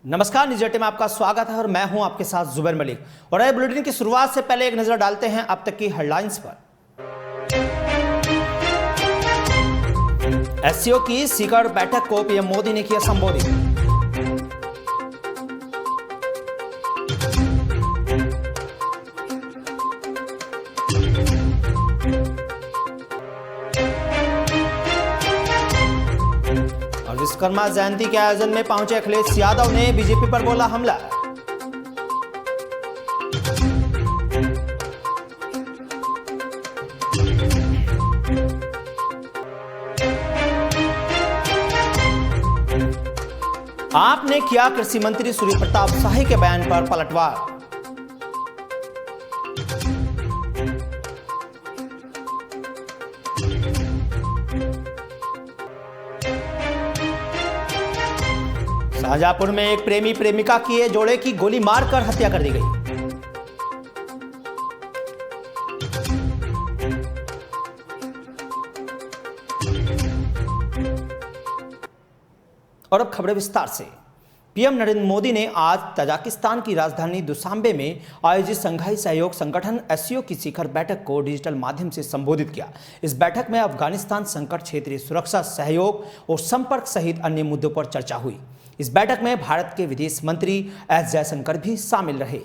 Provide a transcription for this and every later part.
नमस्कार, न्यूज़ 18 में आपका स्वागत है और मैं हूं आपके साथ जुबैर मलिक। और नए बुलेटिन की शुरुआत से पहले एक नजर डालते हैं अब तक की हेडलाइंस पर। एससीओ की शिखर बैठक को पीएम मोदी ने किया संबोधित। और विश्वकर्मा जयंती के आयोजन में पहुंचे अखिलेश यादव ने बीजेपी पर बोला हमला। आपने किया कृषि मंत्री सूर्य प्रताप शाही के बयान पर पलटवार। शाहजहांपुर में एक प्रेमी प्रेमिका की जोड़े की गोली मारकर हत्या कर दी गई। और अब खबरें विस्तार से। पीएम नरेंद्र मोदी ने आज तजाकिस्तान की राजधानी दुशांबे में आयोजित संघाई सहयोग संगठन एससीओ की शिखर बैठक को डिजिटल माध्यम से संबोधित किया। इस बैठक में अफगानिस्तान संकट, क्षेत्रीय सुरक्षा सहयोग और संपर्क सहित अन्य मुद्दों पर चर्चा हुई। इस बैठक में भारत के विदेश मंत्री एस जयशंकर भी शामिल रहे।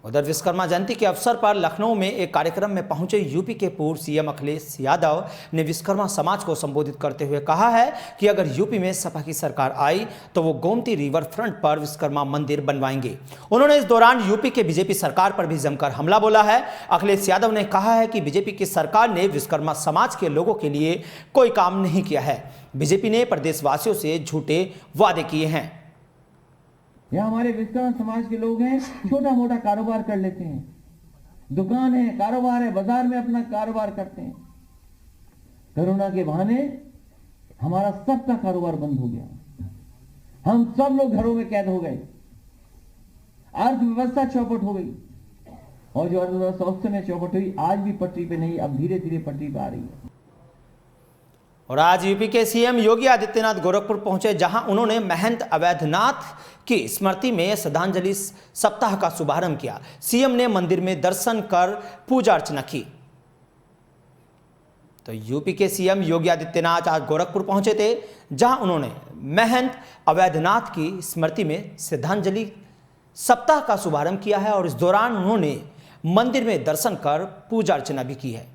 उधर विश्वकर्मा जयंती के अवसर पर लखनऊ में एक कार्यक्रम में पहुंचे यूपी के पूर्व सीएम अखिलेश यादव ने विश्वकर्मा समाज को संबोधित करते हुए कहा है कि अगर यूपी में सपा की सरकार आई तो वो गोमती रिवर फ्रंट पर विश्वकर्मा मंदिर बनवाएंगे। उन्होंने इस दौरान यूपी के बीजेपी सरकार पर भी जमकर हमला बोला है। अखिलेश यादव ने कहा है कि बीजेपी की सरकार ने विश्वकर्मा समाज के लोगों के लिए कोई काम नहीं किया है। बीजेपी ने प्रदेशवासियों से झूठे वादे किए हैं। यहाँ हमारे विश्वकर्मा समाज के लोग हैं, छोटा मोटा कारोबार कर लेते हैं, दुकान है, कारोबार है, बाजार में अपना कारोबार करते हैं। कोरोना के बहाने हमारा सबका कारोबार बंद हो गया, हम सब लोग घरों में कैद हो गए, अर्थव्यवस्था चौपट हो गई। और जो अर्थव्यवस्था उस समय चौपट हुई आज भी पटरी पे नहीं, अब धीरे धीरे पटरी पे आ रही है। और आज यूपी के सीएम योगी आदित्यनाथ गोरखपुर पहुंचे, जहां उन्होंने महंत अवैधनाथ की स्मृति में श्रद्धांजलि सप्ताह का शुभारंभ किया। सीएम ने मंदिर में दर्शन कर पूजा अर्चना की। तो यूपी के सीएम योगी आदित्यनाथ आज गोरखपुर पहुंचे थे, जहां उन्होंने महंत अवैधनाथ की स्मृति में श्रद्धांजलि सप्ताह का शुभारंभ किया है और इस दौरान उन्होंने मंदिर में दर्शन कर पूजा अर्चना भी की है।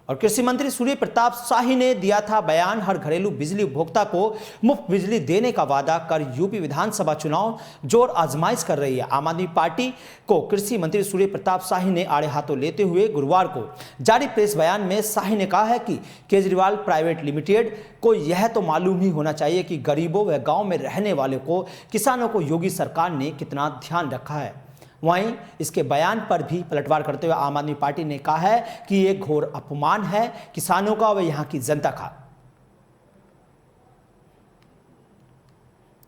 और कृषि मंत्री सूर्य प्रताप शाही ने दिया था बयान, हर घरेलू बिजली उपभोक्ता को मुफ्त बिजली देने का वादा कर यूपी विधानसभा चुनाव जोर आजमाइश कर रही है। आम आदमी पार्टी को कृषि मंत्री सूर्य प्रताप शाही ने आड़े हाथों लेते हुए गुरुवार को जारी प्रेस बयान में शाही ने कहा है कि केजरीवाल प्राइवेट लिमिटेड को यह तो मालूम ही होना चाहिए कि गरीबों व गाँव में रहने वाले को, किसानों को योगी सरकार ने कितना ध्यान रखा है। वहीं इसके बयान पर भी पलटवार करते हुए आम आदमी पार्टी ने कहा है कि ये घोर अपमान है किसानों का व यहाँ की जनता का।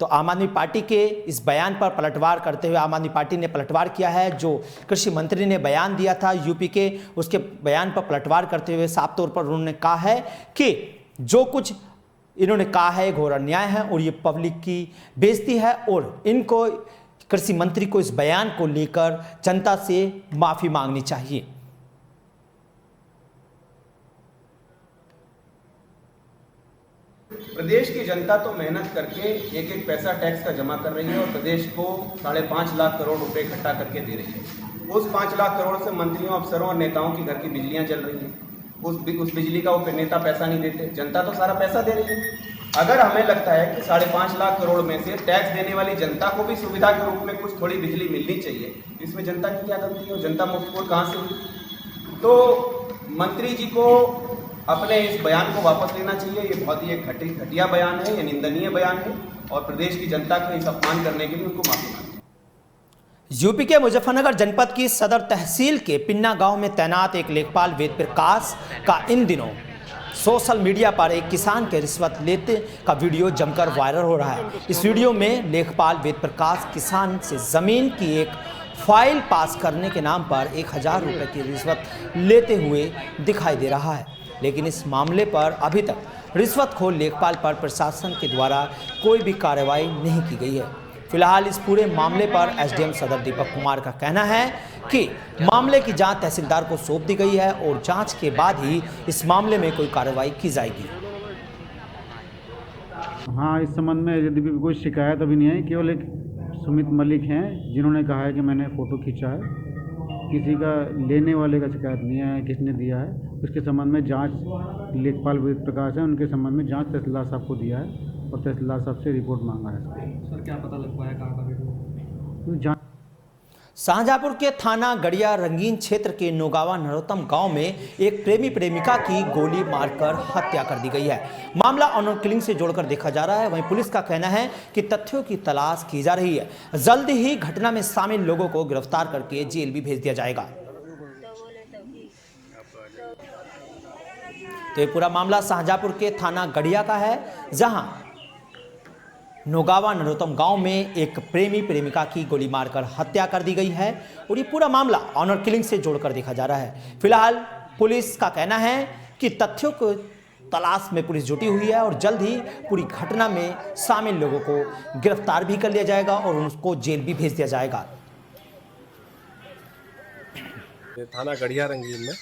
तो आम आदमी पार्टी के इस बयान पर पलटवार करते हुए आम आदमी पार्टी ने पलटवार किया है। जो कृषि मंत्री ने बयान दिया था यूपी के, उसके बयान पर पलटवार करते हुए साफ तौर पर उन्होंने कहा है कि जो कुछ इन्होंने कहा है घोर अन्याय है और ये पब्लिक की बेइज्जती है और इनको, कृषि मंत्री को इस बयान को लेकर जनता से माफी मांगनी चाहिए। प्रदेश की जनता तो मेहनत करके एक एक पैसा टैक्स का जमा कर रही है और प्रदेश को 5.5 लाख करोड़ रुपए इकट्ठा करके दे रही है। उस 5 लाख करोड़ से मंत्रियों, अफसरों और नेताओं की घर की बिजलियां जल रही हैं। उस बिजली का वो नेता पैसा नहीं देते, जनता तो सारा पैसा दे रही है। अगर हमें लगता है कि 5.5 लाख करोड़ में से टैक्स देने वाली जनता को भी सुविधा के रूप में कुछ थोड़ी बिजली मिलनी चाहिए, इसमें जनता की क्या गलती है? जनता मुफ्त को कहाँ से हुई? तो मंत्री जी को अपने इस बयान को वापस लेना चाहिए। ये बहुत ही एक घटिया बयान है, ये निंदनीय बयान है और प्रदेश की जनता का इस अपमान करने के लिए उनको माफी मांगनी। यूपी के मुजफ्फरनगर जनपद की सदर तहसील के पिन्ना गांव में तैनात एक लेखपाल वेद प्रकाश का इन दिनों सोशल मीडिया पर एक किसान के रिश्वत लेते का वीडियो जमकर वायरल हो रहा है। इस वीडियो में लेखपाल वेद प्रकाश किसान से जमीन की एक फाइल पास करने के नाम पर 1000 रुपये की रिश्वत लेते हुए दिखाई दे रहा है, लेकिन इस मामले पर अभी तक रिश्वतखोर लेखपाल पर प्रशासन के द्वारा कोई भी कार्रवाई नहीं की गई है। फिलहाल इस पूरे मामले पर एसडीएम सदर दीपक कुमार का कहना है कि मामले की जांच तहसीलदार को सौंप दी गई है और जांच के बाद ही इस मामले में कोई कार्रवाई की जाएगी। हाँ, इस संबंध में यदि भी कोई शिकायत अभी नहीं आई, केवल एक सुमित मलिक हैं जिन्होंने कहा है कि मैंने फ़ोटो खींचा है। किसी का लेने वाले का शिकायत नहीं है, किसने दिया है उसके संबंध में जांच लेखपाल वेद प्रकाश है, उनके संबंध में जांच तहसीलदार साहब को दिया है और तहसीलदार साहब से रिपोर्ट मांगा है। सर क्या पता लग पाया कहाँ का वीडियो? शाहजहाँपुर के थाना गड़िया रंगीन क्षेत्र के नोगावा नरोत्तम गांव में एक प्रेमी प्रेमिका की गोली मारकर हत्या कर दी गई है। मामला ऑनर किलिंग से जोड़कर देखा जा रहा है। वहीं पुलिस का कहना है कि तथ्यों की तलाश की जा रही है। जल्द ही घटना में शामिल लोगों को गिरफ्तार करके जेल भी भेज दिया जाएगा। तो ये पूरा मामला शाहजहाँपुर के थाना गड़िया का है, जहां नोगावा नरोत्तम गांव में एक प्रेमी प्रेमिका की गोली मारकर हत्या कर दी गई है और ये पूरा मामला ऑनर किलिंग से जोड़कर देखा जा रहा है। फिलहाल पुलिस का कहना है कि तथ्यों को तलाश में पुलिस जुटी हुई है और जल्द ही पूरी घटना में शामिल लोगों को गिरफ्तार भी कर लिया जाएगा और उनको जेल भी भेज दिया जाएगा। थाना गढ़िया रंगीन में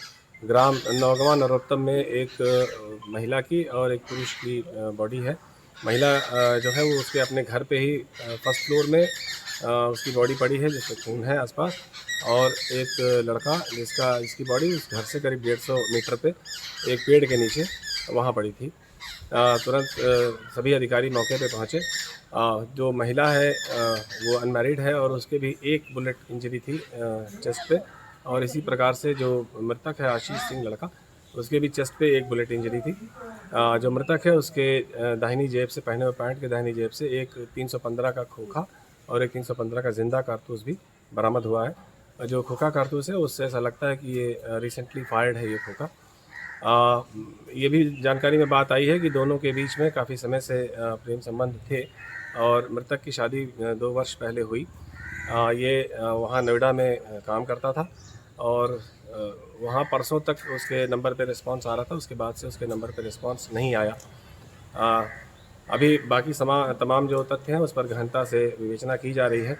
ग्राम नौगवा नरोत्तम में एक महिला की और एक पुरुष की बॉडी है। महिला जो है वो उसके अपने घर पे ही फर्स्ट फ्लोर में उसकी बॉडी पड़ी है जिसमें खून है आसपास, और एक लड़का जिसकी बॉडी उस घर से करीब 150 मीटर पे एक पेड़ के नीचे वहाँ पड़ी थी। तुरंत सभी अधिकारी मौके पे पहुँचे। जो महिला है वो अनमैरिड है और उसके भी एक बुलेट इंजरी थी चेस्ट पे, और इसी प्रकार से जो मृतक है आशीष सिंह लड़का, उसके भी चेस्ट पे एक बुलेट इंजरी थी। जो मृतक है उसके दाहिनी जेब से, पहने हुए पैंट के दाहिनी जेब से एक 315 का खोखा और एक 315 का जिंदा कारतूस भी बरामद हुआ है। जो खोखा कारतूस है उससे ऐसा लगता है कि ये रिसेंटली फायर्ड है ये खोखा। ये भी जानकारी में बात आई है कि दोनों के बीच में काफ़ी समय से प्रेम संबंध थे और मृतक की शादी 2 वर्ष पहले हुई। ये वहाँ नोएडा में काम करता था और वहाँ परसों तक उसके नंबर पे रिस्पांस आ रहा था, उसके बाद से उसके नंबर पे रिस्पांस नहीं आया। अभी बाकी तमाम जो तथ्य हैं उस पर गहनता से विवेचना की जा रही है।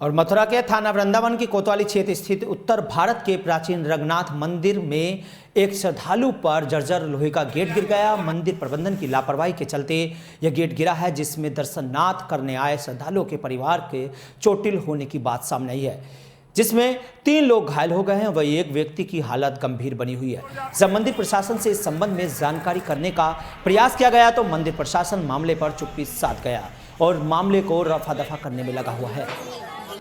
और मथुरा के थाना वृंदावन की कोतवाली क्षेत्र स्थित उत्तर भारत के प्राचीन रंगनाथ मंदिर में एक श्रद्धालु पर जर्जर लोहे का गेट गिर गया। मंदिर प्रबंधन की लापरवाही के चलते यह गेट गिरा है, जिसमें दर्शनार्थ करने आए श्रद्धालुओं के परिवार के चोटिल होने की बात सामने आई है, जिसमें 3 लोग घायल हो गए हैं। वही एक व्यक्ति की हालत गंभीर बनी हुई है। जब मंदिर प्रशासन से इस संबंध में जानकारी करने का प्रयास किया गया तो मंदिर प्रशासन मामले पर चुप्पी साध गया और मामले को रफा दफा करने में लगा हुआ है।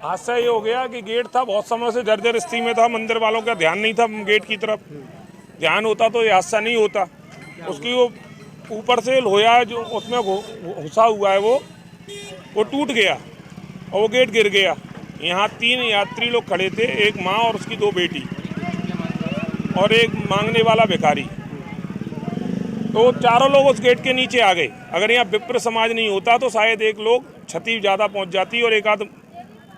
हादसा ये हो गया कि गेट था बहुत समय से जर्जर स्थिति में था, मंदिर वालों का ध्यान नहीं था गेट की तरफ। ध्यान होता तो ये हादसा नहीं होता। उसकी वो ऊपर से लोहा जो उसमें घुसा हुआ है वो टूट गया और वो गेट गिर गया। यहाँ 3 यात्री लोग खड़े थे, एक माँ और उसकी 2 बेटी और एक मांगने वाला भिखारी। तो चारों लोग उस गेट के नीचे आ गए। अगर यहाँ विप्र समाज नहीं होता तो शायद एक लोग क्षति ज़्यादा पहुँच जाती और एक आध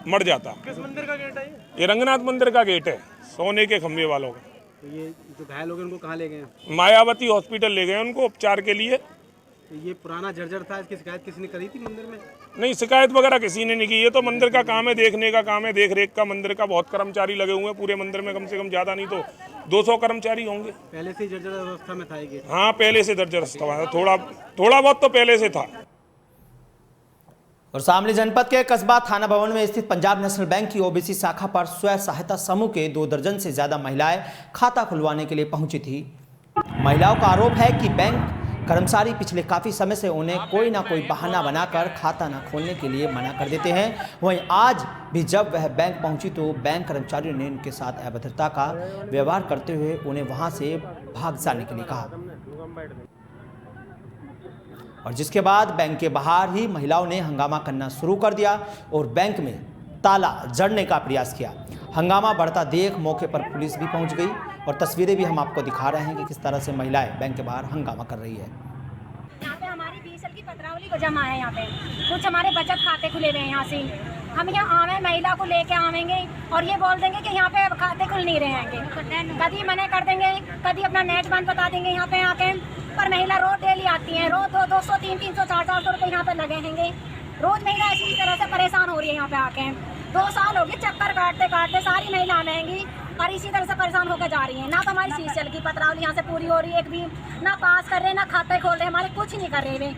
मर जाता। किस मंदिर का गेट है ये रंगनाथ मंदिर का गेट है, सोने के खंभे वालों का। तो ये जो घायल हो गए उनको कहाँ ले गए हैं? मायावती हॉस्पिटल ले गए उनको उपचार के लिए। तो ये पुराना जर्जर था, इसकी शिकायत किसी ने करी थी मंदिर में? नहीं, शिकायत वगैरह किसी ने नहीं की। ये तो मंदिर का काम है, देखने का काम है, देख रेख का। मंदिर का बहुत कर्मचारी लगे हुए हैं पूरे मंदिर में, कम से कम ज़्यादा नहीं तो 200 कर्मचारी होंगे। पहले से जर्जर अवस्था में था ये गेट? हाँ, पहले से जर्जर अवस्था में, थोड़ा बहुत तो पहले से था। और शामली जनपद के कस्बा थाना भवन में स्थित पंजाब नेशनल बैंक की ओबीसी शाखा पर स्वयं सहायता समूह के 2 दर्जन से ज्यादा महिलाएं खाता खुलवाने के लिए पहुंची थी। महिलाओं का आरोप है कि बैंक कर्मचारी पिछले काफी समय से उन्हें कोई ना कोई बहाना बनाकर खाता न खोलने के लिए मना कर देते हैं। वहीं आज भी जब वह बैंक पहुंची तो बैंक कर्मचारियों ने उनके साथ अभद्रता का व्यवहार करते हुए उन्हें वहां से भाग जाने के लिए कहा, और जिसके बाद बैंक के बाहर ही महिलाओं ने हंगामा करना शुरू कर दिया और बैंक में ताला जड़ने का प्रयास किया। हंगामा बढ़ता देख मौके पर पुलिस भी पहुंच गई और तस्वीरें भी हम आपको दिखा रहे हैं कि किस तरह से महिलाएं बैंक के बाहर हंगामा कर रही है। यहाँ पे हमारी 20 साल की पत्रावली को जमा है। यहाँ पे कुछ हमारे बचत खाते खुले हुए हैं। यहाँ से हम यहाँ आवे महिला को लेके आवेंगे और ये बोल देंगे कि यहाँ पे खाते खुल नहीं रहेंगे। कभी मना कर देंगे, कभी अपना नेट बंद बता देंगे यहाँ पे आके। पर महिला रोज डेली आती है, रोज 200, 300, 400 रुपये यहाँ पे लगे हैंगे। रोज महिला इसी तरह से परेशान हो रही है यहाँ पे आके। 2 साल हो गए चक्कर काटते काटते सारी महिला आएंगी और इसी तरह से परेशान होकर जा रही है। ना तो हमारी सीसीएल की पत्रावली यहाँ से पूरी हो रही है, एक भी ना पास कर रहे हैं, ना खाते खोल रहे हैं, हमारे कुछ नहीं कर रहे वे।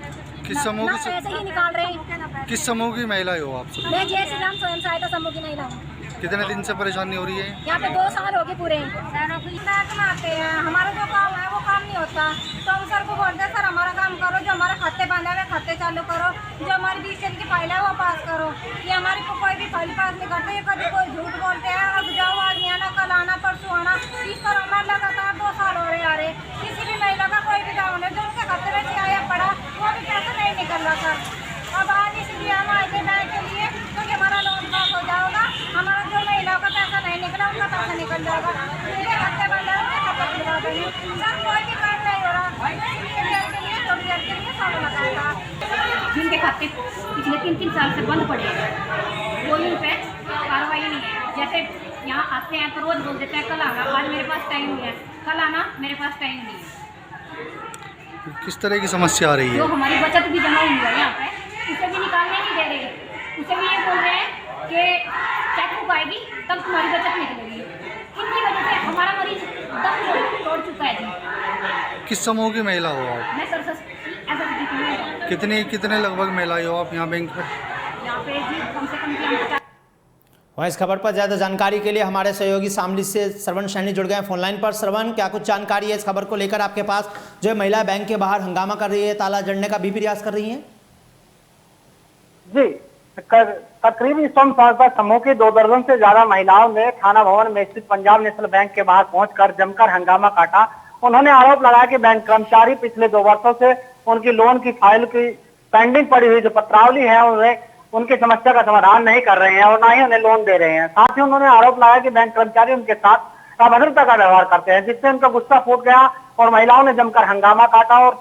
किस समूह ना पैसे ही निकाल रहे हैं। किस समूह की महिला हो आप सब? मैं जय श्री राम स्वयं सहायता समूह की महिला हूँ। कितने दिन से परेशानी हो रही है? यहाँ पे 2 साल हो गए पूरे। आते हैं, हमारा जो काम है वो काम नहीं होता तो हम सर को बोलते हैं सर हमारा काम करो, जो हमारे खाते बंद है खाते चालू करो, जो हमारी 20 साल की फाइल है वो पास करो। ये हमारी को कोई भी फाइल पास नहीं करते, कभी कोई झूठ बोलते हैं, अब जाओ आज नहीं आना, कल आना, परसों आना। इस पर हमारे लगातार 2 साल हो रहे आ रहे। किसी भी महिला का कोई भी काम है जो उनके खाते में से आया पड़ा वो भी पैसा नहीं निकल रहा सर। अब आज इसलिए हम आए थे बैंक के लिए क्योंकि हमारा लोन पास हो जाएगा, हमारा जो महिलाओं का पैसा नहीं निकला उनका पैसा निकल जाएगा। उनके खाते बंद है, उनके खाते खुलवा देंगे सर। कोई भी काम नहीं हो रहा, इसलिए देर के लिए थोड़ी देर के लिए सामान लगाएगा। जिनके खाते पिछले 3-3 साल से बंद पड़े हैं कोई उन पर कार्रवाई नहीं है। जैसे यहाँ आते हैं तो रोज बोल देते हैं कल आना, आज मेरे पास टाइम नहीं है, कल आना, मेरे पास टाइम नहीं है। किस तरह की समस्या आ रही है? जो हमारी बचत भी जमा हुई है यहाँ पे उसे भी निकालने नहीं दे रहे। उसे भी ये बोल रहे हैं कि चेकबुक आएगी तब तुम्हारी बचत निकलेगी। इनकी वजह से हमारा मरीज दम तोड़ चुका है जी। किस समूह की महिला हो आप? मैं सरस्वती की कितने लगभग महिलाएं हो आप यहाँ बैंक पर? यहाँ पे जी कम से कम वहीं इस खबर पर ज़्यादा जानकारी के लिए हमारे सहयोगी शामली से श्रवण सैनी जुड़ गए फोन लाइन पर। श्रवण, क्या कुछ जानकारी है इस खबर को लेकर आपके पास, जो महिला बैंक के बाहर हंगामा कर रही है, ताला जड़ने का भी प्रयास कर रही है? जी, तकरीबन स्वयं सहायता समूह की 2 दर्जन से ज्यादा महिलाओं ने थाना भवन में स्थित पंजाब नेशनल बैंक के बाहर पहुंचकर जमकर हंगामा काटा। उन्होंने आरोप लगाया कि बैंक कर्मचारी पिछले 2 वर्षों से उनकी लोन की फाइल की पेंडिंग पड़ी हुई जो पत्रावली है उनकी समस्या का समाधान नहीं कर रहे हैं और ना ही उन्हें लोन दे रहे हैं। साथ ही उन्होंने आरोप लगाया कि बैंक कर्मचारी उनके साथ अभद्रता का व्यवहार करते हैं, जिससे उनका गुस्सा फूट गया और महिलाओं ने जमकर हंगामा काटा और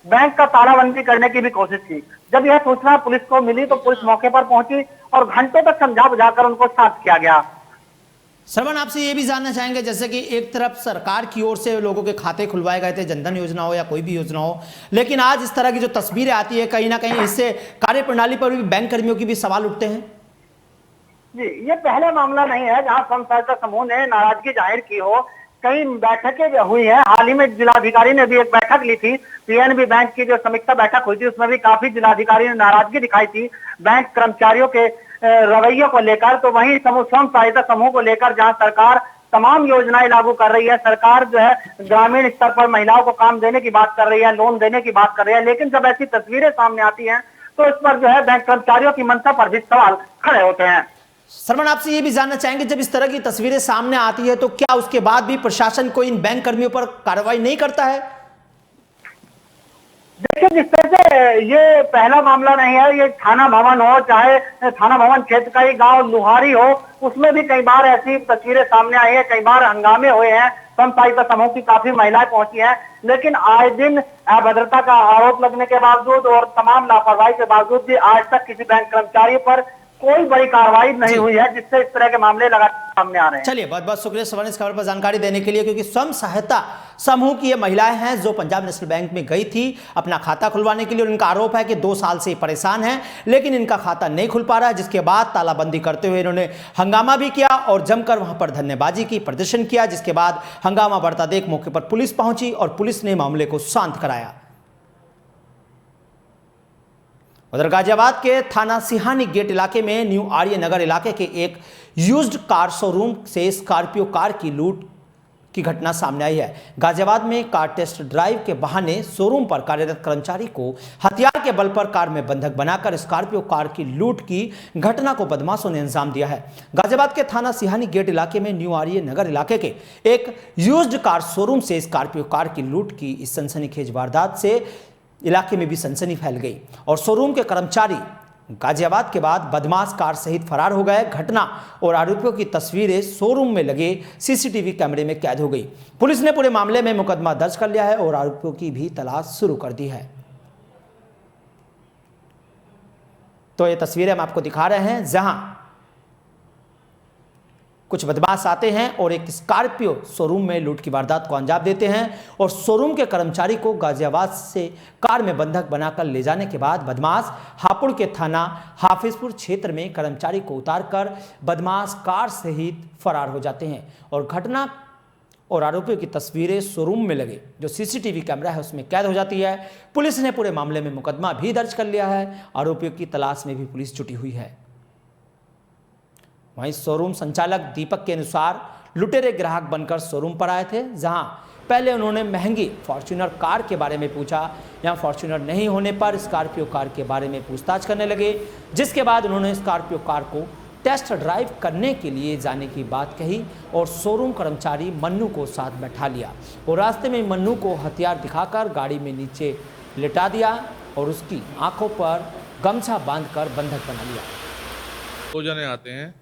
बैंक का तालाबंदी करने की भी कोशिश की। जब यह सूचना पुलिस को मिली तो पुलिस मौके पर पहुंची और घंटों तक समझा बुझाकर उनको शांत किया गया। श्रवण, आपसे ये भी जानना चाहेंगे, जैसे कि एक तरफ सरकार की ओर से लोगों के खाते खुलवाए गए थे, जनधन योजना हो या कोई भी योजना हो, लेकिन आज इस तरह की जो तस्वीरें आती है कहीं ना कहीं इससे कार्यप्रणाली पर भी बैंक कर्मियों की भी सवाल उठते हैं। जी, ये पहला मामला नहीं है जहां स्वयं सहायता समूह ने नाराजगी जाहिर की हो। कई बैठकें हुई हैं, हाल ही में जिलाधिकारी ने भी एक बैठक ली थी। पीएनबी बैंक की जो समीक्षा बैठक हुई थी उसमें भी काफी जिलाधिकारी ने नाराजगी दिखाई थी बैंक कर्मचारियों के रवैये को लेकर। तो वहीं स्वयं सहायता समूह को लेकर जहां सरकार तमाम योजनाएं लागू कर रही है, सरकार जो है ग्रामीण स्तर पर महिलाओं को काम देने की बात कर रही है, लोन देने की बात कर रही है, लेकिन जब ऐसी तस्वीरें सामने आती हैं तो इस पर जो है बैंक कर्मचारियों की मंशा पर भी सवाल खड़े होते हैं। श्रवण, आपसे ये भी जानना चाहेंगे, जब इस तरह की तस्वीरें सामने आती है तो क्या उसके बाद भी प्रशासन कोई इन बैंक कर्मियों पर कार्रवाई नहीं करता है? देखिए, जिस तरह से ये पहला मामला नहीं है, ये थाना भवन हो चाहे थाना भवन क्षेत्र का ही गांव लुहारी हो, उसमें भी कई बार ऐसी तस्वीरें सामने आई है, कई बार हंगामे हुए हैं। स्वयं सहायता समूह की काफी महिलाएं पहुंची हैं, लेकिन आए दिन अभद्रता का आरोप लगने के बावजूद और तमाम लापरवाही के बावजूद भी आज तक किसी बैंक कर्मचारी पर कोई बड़ी कार्रवाई नहीं हुई है, जिससे इस तरह के मामले लगातार सामने आ रहे हैं। चलिए, बहुत बहुत शुक्रिया श्रवण इस खबर पर जानकारी देने के लिए, क्योंकि स्वयं सहायता समूह की ये महिलाएं हैं जो पंजाब नेशनल बैंक में गई थी अपना खाता खुलवाने के लिए, और इनका आरोप है कि 2 साल से परेशान हैं, लेकिन इनका खाता नहीं खुल पा रहा है, जिसके बाद तालाबंदी करते हुए इन्होंने हंगामा भी किया और जमकर वहां पर धन्यवादी की, प्रदर्शन किया, जिसके बाद हंगामा बढ़ता देख मौके पर पुलिस पहुंची और पुलिस ने मामले को शांत कराया। उधर गाजियाबाद के थाना सिहानी गेट इलाके में न्यू आर्य नगर इलाके के एक यूज्ड कार शोरूम से स्कॉर्पियो कार की लूट की घटना सामने आई है। गाजियाबाद में कार टेस्ट ड्राइव के बहाने शोरूम पर कार्यरत कर्मचारी को हथियार के बल पर कार में बंधक बनाकर स्कॉर्पियो कार की लूट की घटना को बदमाशों ने अंजाम दिया है। गाजियाबाद के थाना सिहानी गेट इलाके में न्यू आर्य नगर इलाके के एक यूज्ड कार शोरूम से स्कॉर्पियो कार की लूट की इस सनसनीखेज वारदात से इलाके में भी सनसनी फैल गई और शोरूम के कर्मचारी गाजियाबाद के बाद बदमाश कार सहित फरार हो गए। घटना और आरोपियों की तस्वीरें शोरूम में लगे सीसीटीवी कैमरे में कैद हो गई। पुलिस ने पूरे मामले में मुकदमा दर्ज कर लिया है और आरोपियों की भी तलाश शुरू कर दी है। तो ये तस्वीरें हम आपको दिखा रहे हैं, जहां कुछ बदमाश आते हैं और एक स्कॉर्पियो शोरूम में लूट की वारदात को अंजाम देते हैं और शोरूम के कर्मचारी को गाजियाबाद से कार में बंधक बनाकर ले जाने के बाद बदमाश हापुड़ के थाना हाफिजपुर क्षेत्र में कर्मचारी को उतारकर बदमाश कार सहित फरार हो जाते हैं और घटना और आरोपियों की तस्वीरें शोरूम में लगे जो सीसीटीवी कैमरा है उसमें कैद हो जाती है। पुलिस ने पूरे मामले में मुकदमा भी दर्ज कर लिया है। आरोपियों की तलाश में भी पुलिस जुटी हुई है। वहीं शोरूम संचालक दीपक के अनुसार लुटेरे ग्राहक बनकर शोरूम पर आए थे, जहां पहले उन्होंने महंगी फॉर्च्यूनर कार के बारे में पूछा। यहां फॉर्च्यूनर नहीं होने पर स्कॉर्पियो कार के बारे में पूछताछ करने लगे, जिसके बाद उन्होंने स्कॉर्पियो कार को टेस्ट ड्राइव करने के लिए जाने की बात कही और शोरूम कर्मचारी मन्नू को साथ बैठा लिया और रास्ते में मन्नू को हथियार दिखाकर गाड़ी में नीचे लिटा दिया और उसकी आंखों पर गमछा बांधकर बंधक बना लिया। 2 जने आते हैं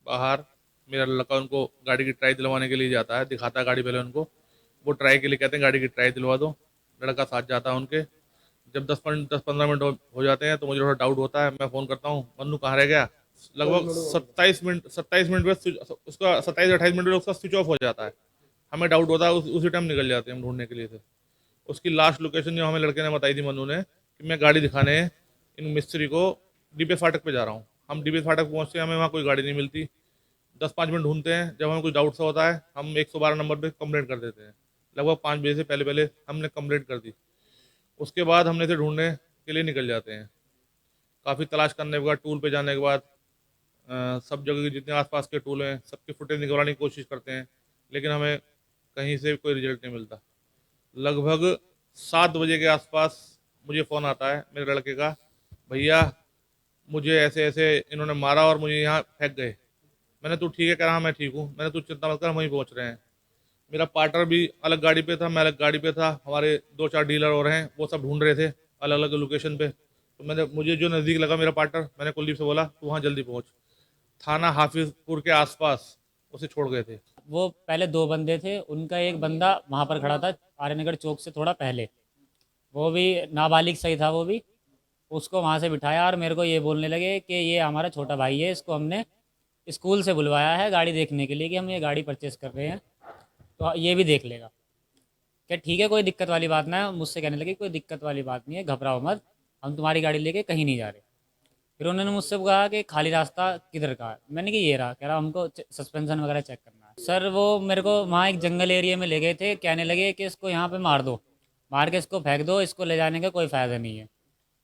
बाहर, मेरा लड़का उनको गाड़ी की ट्राई दिलवाने के लिए जाता है, दिखाता है गाड़ी पहले उनको, वो ट्राई के लिए कहते हैं गाड़ी की ट्राई दिलवा दो। लड़का साथ जाता है उनके। जब 10-15 मिनट हो जाते हैं तो मुझे थोड़ा डाउट होता है। मैं फ़ोन करता हूँ, मन्नू कहाँ रह गया। लगभग 27 मिनट में उसका 27-28 मिनट में उसका स्विच ऑफ हो जाता है। हमें डाउट होता है, उसी टाइम निकल जाते हैं हम ढूंढने के लिए थे। उसकी लास्ट लोकेशन जो हमें लड़के ने बताई थी मन्नू ने, कि मैं गाड़ी दिखाने इन मिस्त्री को डीबे फाटक पे जा रहा हूँ। हम डीबे फाटक पहुँचते हैं, हमें वहाँ कोई गाड़ी नहीं मिलती। 10-5 मिनट ढूंढते हैं। जब हमें कुछ डाउट सा होता है हम 112 नंबर पे कंप्लेंट कर देते हैं। लगभग 5 बजे से पहले हमने कंप्लेंट कर दी। उसके बाद हमने इसे ढूंढने के लिए निकल जाते हैं। काफ़ी तलाश करने के बाद, टूल पे जाने के बाद सब जगह के जितने आसपास के टूल हैं सबके फुटेज निकलवाने की कोशिश करते हैं, लेकिन हमें कहीं से कोई रिजल्ट नहीं मिलता। लगभग 7 बजे के आसपास मुझे फ़ोन आता है मेरे लड़के का, भैया मुझे ऐसे ऐसे इन्होंने मारा और मुझे यहाँ फेंक गए। मैंने तू ठीक है कह रहा, मैं ठीक हूँ। मैंने तू चिंता मत कर, हम वहीं पहुँच रहे हैं। मेरा पार्टनर भी अलग गाड़ी पे था, मैं अलग गाड़ी पे था। हमारे 2-4 डीलर और हैं, वो सब ढूंढ रहे थे अलग अलग लोकेशन पे। तो मुझे जो नज़दीक लगा मेरा पार्टनर, मैंने कुलदीप से बोला तू वहाँ जल्दी पहुँच। थाना हाफिजपुर के आसपास उसे छोड़ गए थे। वो पहले 2 बंदे थे, उनका एक बंदा वहाँ पर खड़ा था आर्यनगर चौक से थोड़ा पहले, वो भी नाबालिग सही था। वो भी उसको वहाँ से बिठाया और मेरे को ये बोलने लगे कि ये हमारा छोटा भाई है, इसको हमने स्कूल से बुलवाया है गाड़ी देखने के लिए कि हम ये गाड़ी परचेस कर रहे हैं, तो ये भी देख लेगा। क्या ठीक है, कोई दिक्कत वाली बात ना है। मुझसे कहने लगे कोई दिक्कत वाली बात नहीं है, घबराओ मत, हम तुम्हारी गाड़ी लेके कहीं नहीं जा रहे। फिर उन्होंने मुझसे कहा कि खाली रास्ता किधर का है। मैंने कि ये रहा। कह रहा हमको सस्पेंशन वगैरह चेक करना है। सर वो मेरे को वहाँ एक जंगल एरिया में ले गए थे, कहने लगे कि इसको यहाँ पे मार दो, मार के इसको फेंक दो, इसको ले जाने का कोई फ़ायदा नहीं है।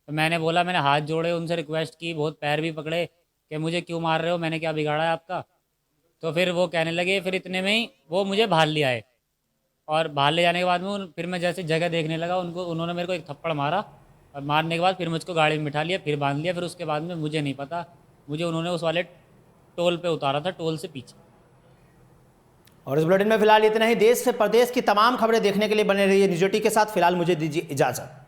तो मैंने बोला, मैंने हाथ जोड़े, उनसे रिक्वेस्ट की, बहुत पैर भी पकड़े कि मुझे क्यों मार रहे हो, मैंने क्या बिगाड़ा है आपका। तो फिर वो कहने लगे, फिर इतने में ही वो मुझे भाल ले आए और भाल ले जाने के बाद में फिर मैं जैसे जगह देखने लगा, उन्होंने मेरे को एक थप्पड़ मारा और मारने के बाद फिर मुझको गाड़ी में बिठा लिया, फिर बांध लिया। फिर उसके बाद में मुझे नहीं पता, मुझे उन्होंने उस वाले टोल पे उतारा था, टोल से पीछे। और इस बुलेटिन में फिलहाल इतना ही। देश से प्रदेश की तमाम खबरें देखने के लिए बने रहिए न्यूज 18 के साथ। फिलहाल मुझे दीजिए इजाजत।